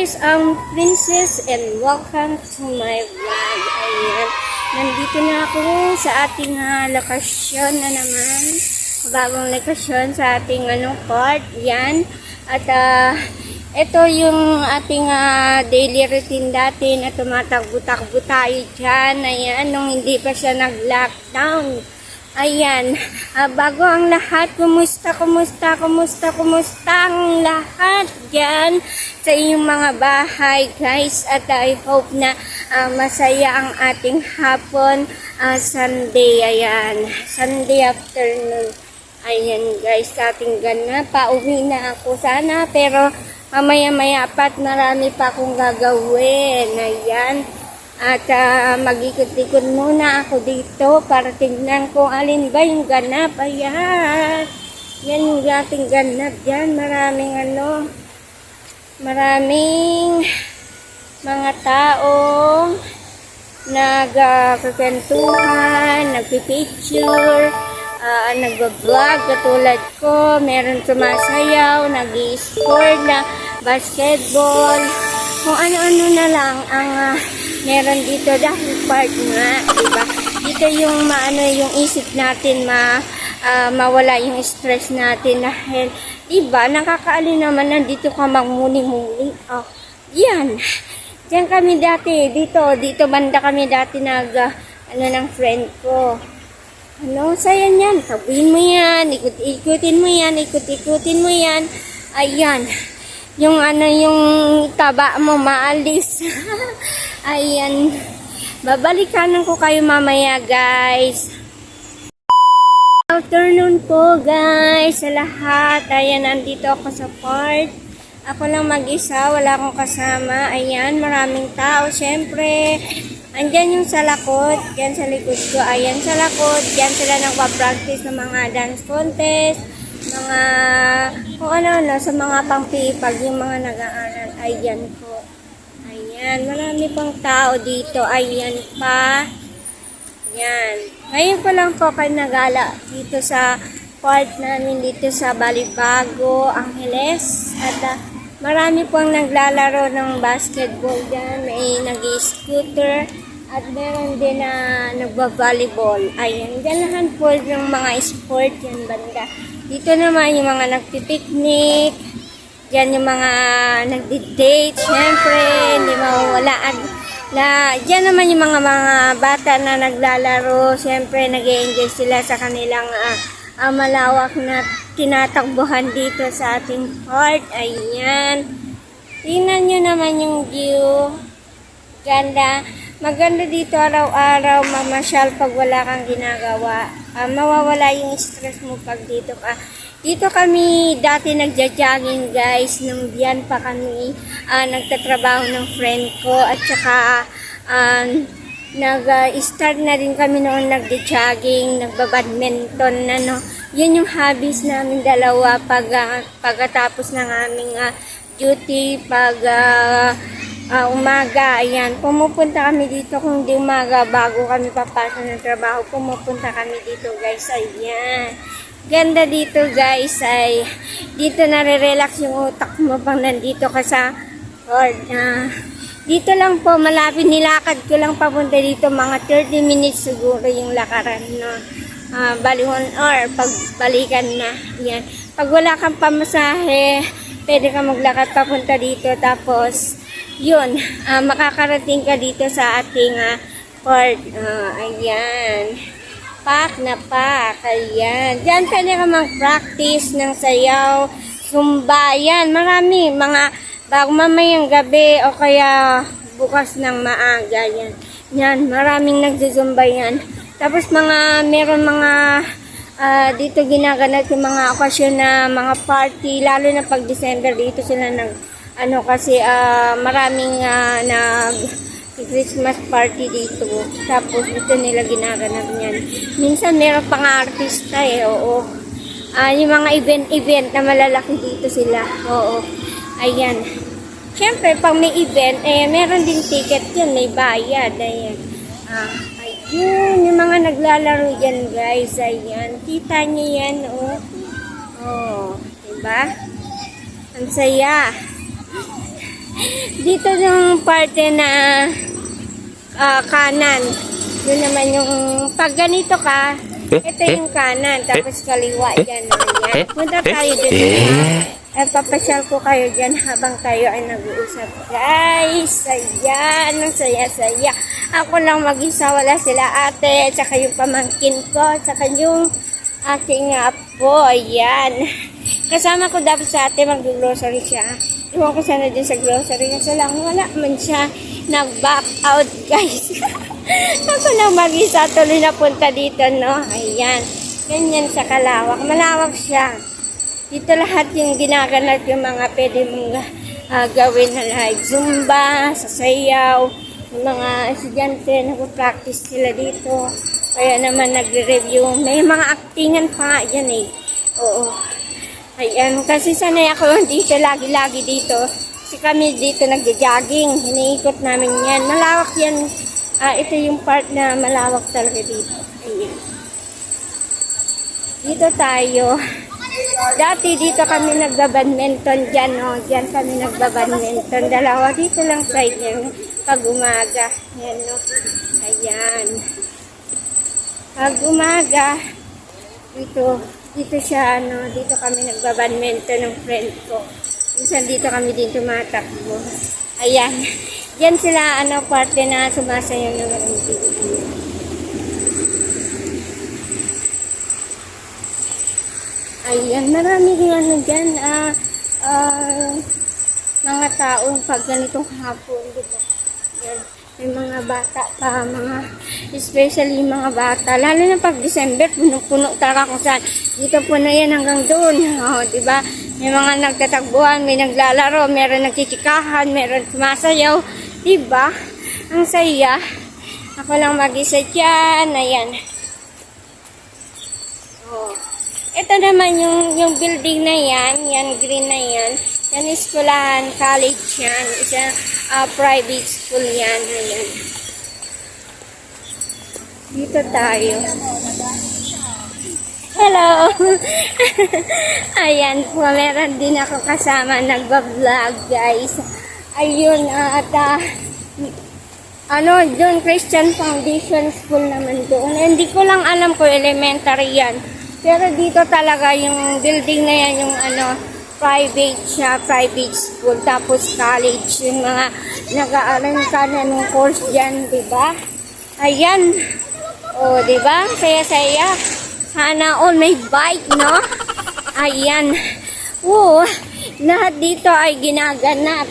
Here's Princess and welcome to my vlog. Ayan, nandito na ako sa ating lokasyon na naman. Bagong lokasyon sa ating part. Yan. At ito yung ating daily routine dati na tumatakbo-takbo tayo dyan. Ayan, nung hindi pa siya nag-lockdown. Ayan, bago ang lahat, kumusta ang lahat dyan sa inyong mga bahay, guys. At I hope na masaya ang ating hapon, Sunday, ayan, Sunday afternoon. Ayan, guys, ating ganap. Pauwi na ako sana, pero mamaya-maya pat marami pa akong gagawin. Ayan. At mag-ikot-ikot muna ako dito para tignan kung alin ba yung ganap. Ayan. Yan yung ating ganap dyan. Maraming mga taong nagkakantuhan, nagpipicture, nagbablog katulad ko. Meron sumasayaw, nag-i-sport na basketball. Kung ano-ano na lang ang meron dito dahil part nga, diba? Dito yung yung isip natin mawala yung stress natin dahil, diba, nakakaalin naman nandito ka magmuni-muni. Oh, yan. Diyan kami dati, dito banda kami dati ng friend ko. Saya niyan. Tabuin mo yan, ikut-ikutin mo yan. Ayan. Yung yung taba mo maalis. Ayan. Babalikan ko kayo mamaya, guys. Afternoon po, guys, sa lahat. Ayan, nandito ako sa park. Ako lang mag-isa, wala akong kasama. Ayan, maraming tao, syempre. Andyan yung sa lakot, dyan sa likod ko. Ayan, sa lakot, dyan sila nagpa-practice ng mga dance contest, mga, kung ano, sa mga pangpipag, yung mga nag-aaral. Ayan po. Ayan, marami pang tao dito. Ayan pa. Ayan. Ngayon ko lang po kayo nagala dito sa part namin dito sa Balibago, Angeles. At marami pong naglalaro ng basketball dyan. May nag-scooter. At meron din na nagba-volleyball. Ayan, dyan po yung mga sport yan banda. Dito naman yung mga nagpipiknik. Diyan yung mga nagdi-date, syempre, hindi mawawalaan. Diyan naman yung mga bata na naglalaro, syempre, nag-e-enjoy sila sa kanilang malawak na tinatakbuhan dito sa ating park. Ayan. Tingnan nyo naman yung view. Ganda. Maganda dito araw-araw, mamasyal pag wala kang ginagawa. Mawawala yung stress mo pag dito ka. Dito kami dati nagja-jogging, guys, nung diyan pa kami nagtatrabaho ng friend ko at saka nag-start na rin kami noon nagja-jogging, nagbabadminton na Yan yung hobbies namin dalawa pagkatapos ng aming duty umaga. Ayan, pumupunta kami dito kung di umaga bago kami papasok ng trabaho. Pumupunta kami dito, guys. Ayan. Ganda dito, guys, ay dito nare-relax yung utak mo pang nandito ka sa dito lang po, malapit, nilakad ko lang papunta dito, mga 30 minutes siguro yung lakaran, bali 1 hour, pagbalikan na, yan. Pag wala kang pamasahe, pwede ka maglakad papunta dito, tapos, yun, makakarating ka dito sa ating port, ayan. Pak na pak. Ayan. Diyan pwede ka mag-practice ng sayaw, zumba. Yan. Marami. Mga bago mamayang gabi o kaya bukas ng maaga. Yan. Yan. Maraming nagzuzumba yan. Tapos meron mga dito ginaganap yung mga okasyon na mga party. Lalo na pag December dito sila kasi maraming Christmas party dito. Tapos dito nila ginaganap niyan. Minsan meron pang artista oo. Yung mga event na malalaki dito sila. Oo. Ayan. Siyempre, pag may event, meron din ticket yun. May bayad. Ayan. Ayun. Yung mga naglalaro dyan, guys. Ayan. Kita niyo yan, Oh. Diba? Ang saya. Dito yung parte na kanan. Yun naman yung pag ganito ka, ito yung kanan, tapos kaliwa dyan. Ayan. Punta tayo dito. Papasyal ko kayo dyan habang tayo ay nag-uusap. Guys, ayan, ang saya-saya. Ako lang mag-isa, wala sila ate, tsaka yung pamangkin ko, tsaka yung aking apo, ayan. Kasama ko dapat sa ate, mag-grocery siya. Iwan ko sana dyan sa grocery, kasi lang wala man siya nag-back out, guys. Ako lang mag-isa, tuloy na punta dito, no? Ayan, ganyan sa kalawak. Malawak siya. Dito lahat yung ginaganap yung mga pwede mong gawin na like Zumba, sasayaw, yung mga estudyante nag-practice sila dito. Kaya naman nagre-review. May mga actingan pa nga dyan eh. Oo. Ayan, kasi sanay ako dito, lagi-lagi dito. Kasi kami dito nagja-jogging. Hiniikot namin yan. Malawak yan. Ito yung part na malawak talaga dito. Ayan. Dito tayo. Dati dito kami nagbabadminton dyan, no? Dyan kami nagbabadminton. Dalawa dito lang side yung pag umaga. Yan, no? Ayan. Pag umaga, dito siya, no? Dito kami nagbabadminton ng friend ko. Minsan dito kami din tumatakbo. Ayan. Diyan sila, parte na sumasayaw ng mga. Ayan, marami din dyan, mga taong pag ganitong hapon, diba? Ayan, may mga bata pa, especially mga bata, lalo na pag December, puno-puno talaga kung saan. Dito po na yan hanggang doon, diba? May mga nagtatagbuhan, may naglalaro, meron nagchichikahan, meron sumasayaw, diba? Ang saya. Ako lang mag-isa dyan, ayan. Oh. Ito naman yung building na yan green na yan eskwelahan, college yan, isang private school yan, ayan. Dito tayo. Hello! Ayan po, meron din ako kasama, nagbablog guys. Ayun, doon Christian Foundation School naman doon. Hindi ko lang alam kung elementary yan. Pero dito talaga yung building na yan, yung private siya, private school, tapos college, yung mga nag-aaral ka na ng course dyan, diba? Ayan. O, diba? Saya-saya. Sana all may bike, no? Ayan. Oo. Lahat dito ay ginaganap,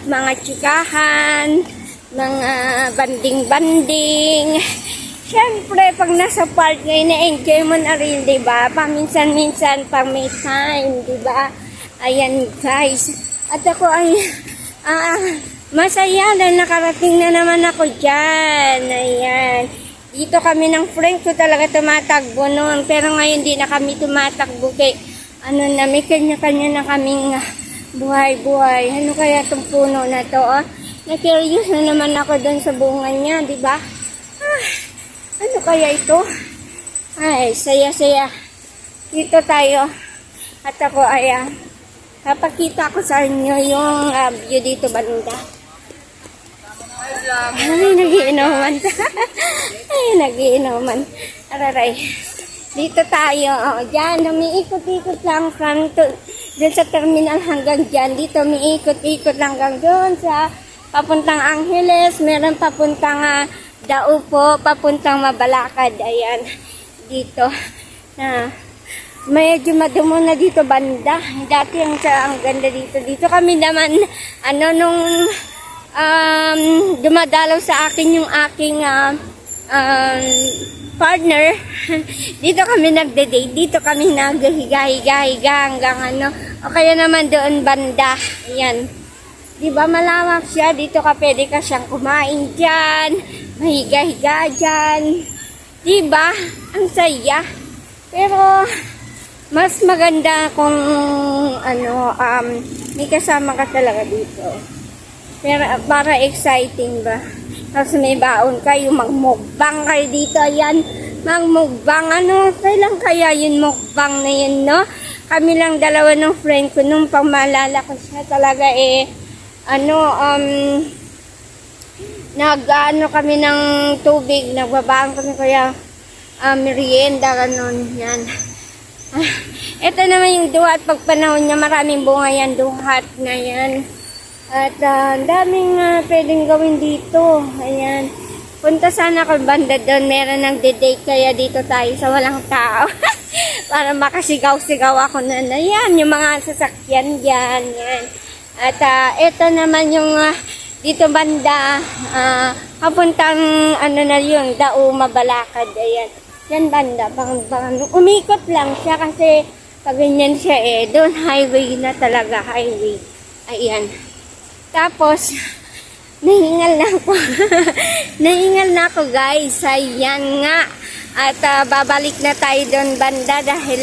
mga tsikahan, mga banding-banding. Siyempre, pag nasa park ngayon, na-enjoy mo na rin, diba? Paminsan-minsan, pag may time, diba? Ayan, guys. At ako ay masaya dahil nakarating na naman ako dyan. Ayan. Dito kami ng friend ko talaga tumatagbo noon. Pero ngayon, di na kami tumatakbo kay, may kanya-kanya na kaming buhay-buhay. Ano kaya itong puno na to, Na-curious na naman ako doon sa bunga niya, diba? Ano kaya ito? Ay, saya-saya. Dito tayo. At ako ay papakita ko sa inyo yung view dito banda. Ay, nagiinuman. Ay, nagiinuman. Araray. Dito tayo. Diyan, umiikot-ikot lang from dun sa terminal hanggang dyan. Dito, umiikot-ikot lang hanggang dun sa papuntang Angeles. Meron papuntang Daupo, papuntang Mabalakad. Ayan, dito. Medyo madumo na dito banda. Dati ang ganda dito. Dito kami naman, nung dumadalaw sa akin yung aking partner. Dito kami nagde-date. Dito kami naghiga-higa hanggang o kaya naman doon banda. Ayan. Diba malawak siya? Dito ka pwede ka siyang kumain dyan. Mahiga-higa dyan. Diba? Ang saya. Pero, mas maganda kung, may kasama ka talaga dito. Pero, para exciting ba? Tapos may baon kayo, magmukbang kayo dito. Ayan, magmukbang. Kailan kaya yun mukbang na yun, no? Kami lang dalawa ng friend ko. Nung pangmalala ko siya talaga nag-ano kami ng tubig, nagbabaan kami kaya merienda, ganun, yan. Ito naman yung duhat, pag panahon niya, maraming bunga yan, duhat na yan. At ang daming pwedeng gawin dito, ayan. Punta sana ako banda doon, meron ng date kaya dito tayo sa walang tao. Para makasigaw-sigaw ako na, yan, yung mga sasakyan dyan, yan. At ito naman yung dito banda, papuntang na yun, Dao, Mabalakad, ayan. Yan banda, umikot lang siya kasi pag ganyan siya doon highway na talaga, highway. Ayan. Tapos, nahingal na ako. Nahingal na ako guys, ayan nga. At babalik na tayo doon banda dahil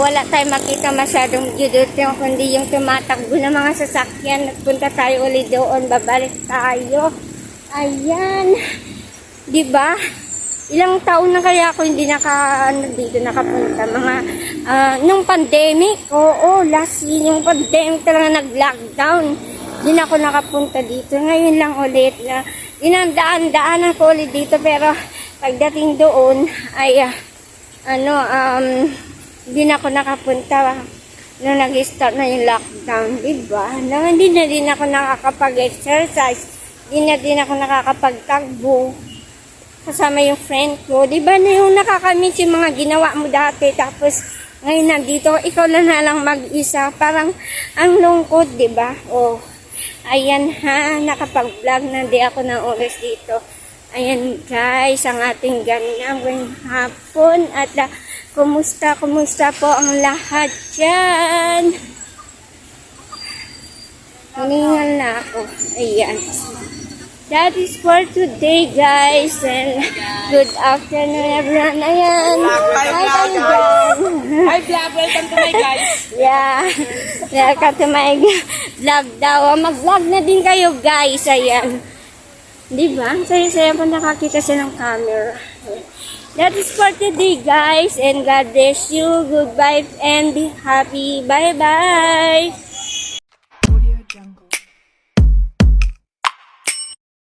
wala tayong makita masyadong judot yung kundi yung tumatakbo ng mga sasakyan. Nagpunta tayo ulit doon, babalik tayo. Ayan. Diba? Ilang taon na kaya ako hindi dito nakapunta. Nung pandemic, last year, yung pandemic talaga nag-lockdown. Hindi na ako nakapunta dito. Ngayon lang ulit na dinandaan-daanan ko ulit dito pero pagdating doon ay hindi na ako nakapunta nung nag-start na yung lockdown, diba? Hindi na din ako nakakapag-exercise, hindi na din ako nakakapagtagbo kasama yung friend ko, diba na yung nakakamiss yung mga ginawa mo dati tapos ngayon nandito, ikaw na lang mag-isa, parang ang lungkot, diba? Ayan ha, nakapag-vlog na di ako ng oras dito. Ayan guys, ang ating ganang hapon at kumusta po ang lahat dyan? Hiningal na ako. Ayan. That is for today guys and good afternoon everyone. Ayan. Hi kayo dyan. Hi vlog, welcome to my guys. Yeah. Welcome to my vlog daw. Mag-vlog na din kayo guys. Ayan. Diba? Saya-saya pa nakakita siya ng camera. That is for today guys and God bless you. Goodbye and be happy. Bye-bye.